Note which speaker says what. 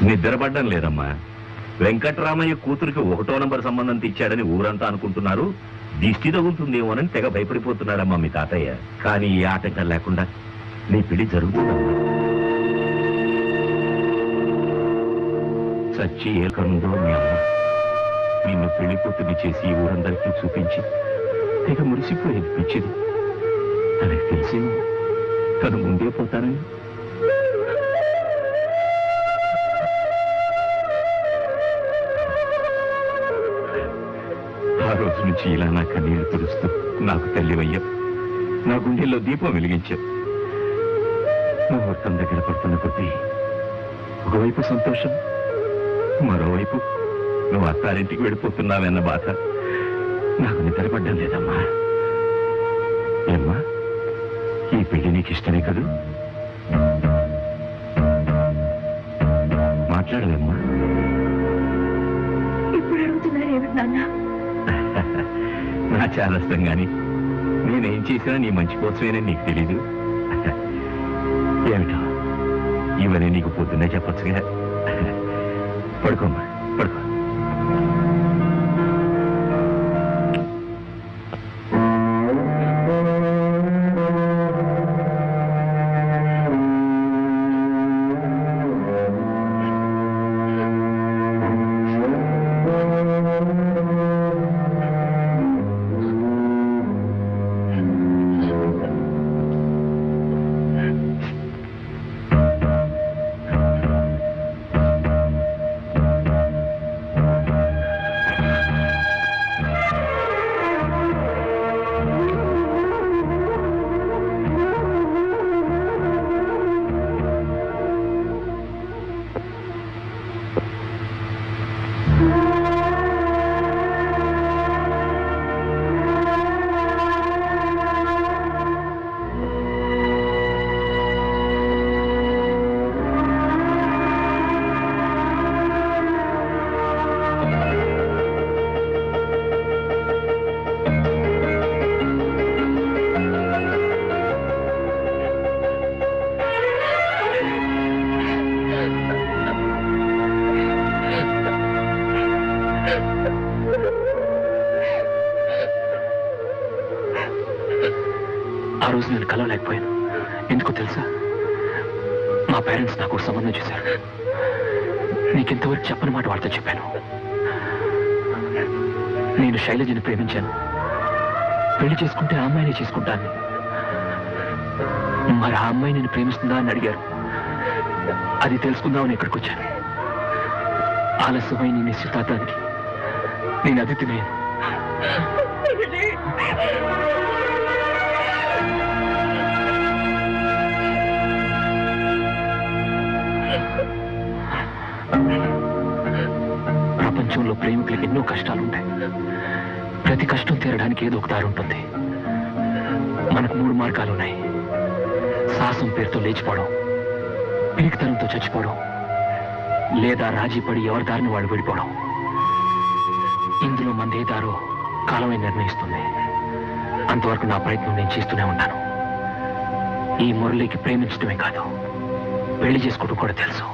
Speaker 1: నిద్రపడ్డం లేదమ్మా. వెంకట్రామయ్య కూతురికి 1వ నంబర్ సంబంధం తెచ్చాడని ఊరంతా అనుకుంటున్నారు. దిష్టి తగులుతుందేమోనని తెగ భయపడిపోతున్నాడమ్మా మీ తాతయ్య. కానీ ఈ ఆటంకం లేకుండా నీ పెళ్లి జరుగుతుందమ్మా. సచ్చి ఏకనుందో మీ అమ్మ నిన్ను పెళ్లి కూతుర్ని చేసి ఊరందరికీ చూపించి తెగ మురిసిపోయేది పిచ్చిది. తనకి తెలిసి తను ముందే పోతానని. ఆ రోజు నుంచి ఇలా నా కన్నీళ్లు తుడుస్తూ నాకు తల్లివయ్యా, నా గుండెల్లో దీపం వెలిగించావు. ముహూర్తం దగ్గర పడుతున్న కొద్దీ ఒకవైపు సంతోషం, మరోవైపు నువ్వు అత్తారింటికి వెళ్ళిపోతున్నావన్న బాధ. నాకు నిద్రపడ్డం లేదమ్మా. ఏమ్మా, ఈ పెళ్లి నీకు ఇష్టమే కదూ? మాట్లాడవేమ్మా.
Speaker 2: ఇప్పుడు అడుగుతున్నారేమిటి నాన్న?
Speaker 1: నా చాలస్తం గాని నేనేం చేసినా నీ మంచి కోసమేనని నీకు తెలీదు. ఏమిటో ఇవన్నీ నీకు పొద్దున్నే చెప్పొచ్చుగా. పడుకోమ్మా, పడుకో.
Speaker 3: ఆ రోజు నేను కలవలేకపోయాను. ఎందుకో తెలుసా? మా పేరెంట్స్ నాకు సంబంధం చేశారు. నీకింతవరకు చెప్పని మాట వాళ్ళతో చెప్పాను. నేను శైలజని ప్రేమించాను. పెళ్లి చేసుకుంటే ఆ అమ్మాయినే చేసుకుంటాను. మరి ఆ అమ్మాయి నేను ప్రేమిస్తుందా అని అడిగారు. అది తెలుసుకుందామని ఇక్కడికి వచ్చాను. ఆలస్యమై నీ నిశ్చితార్థానికి నేను అతిథినయ్యాను. ప్రపంచంలో ప్రేమికులకు ఎన్నో కష్టాలుంటాయి. ప్రతి కష్టం తీరడానికి ఏదో ఒక దారి ఉంటుంది. మనకు 3 మార్గాలున్నాయి. సాహసం పేరుతో లేచిపోవడం, పిరికితనంతో చచ్చిపోవడం, లేదా రాజీ పడి ఎవరి దారిని వాళ్ళు విడిపోవడం. ఇందులో మంది ఏ దారో కాలమే నిర్ణయిస్తుంది. అంతవరకు నా ప్రయత్నం నేను చేస్తూనే ఉంటాను. ఈ మురళికి ప్రేమించడమే కాదు, పెళ్లి చేసుకోవడం కూడా తెలుసు.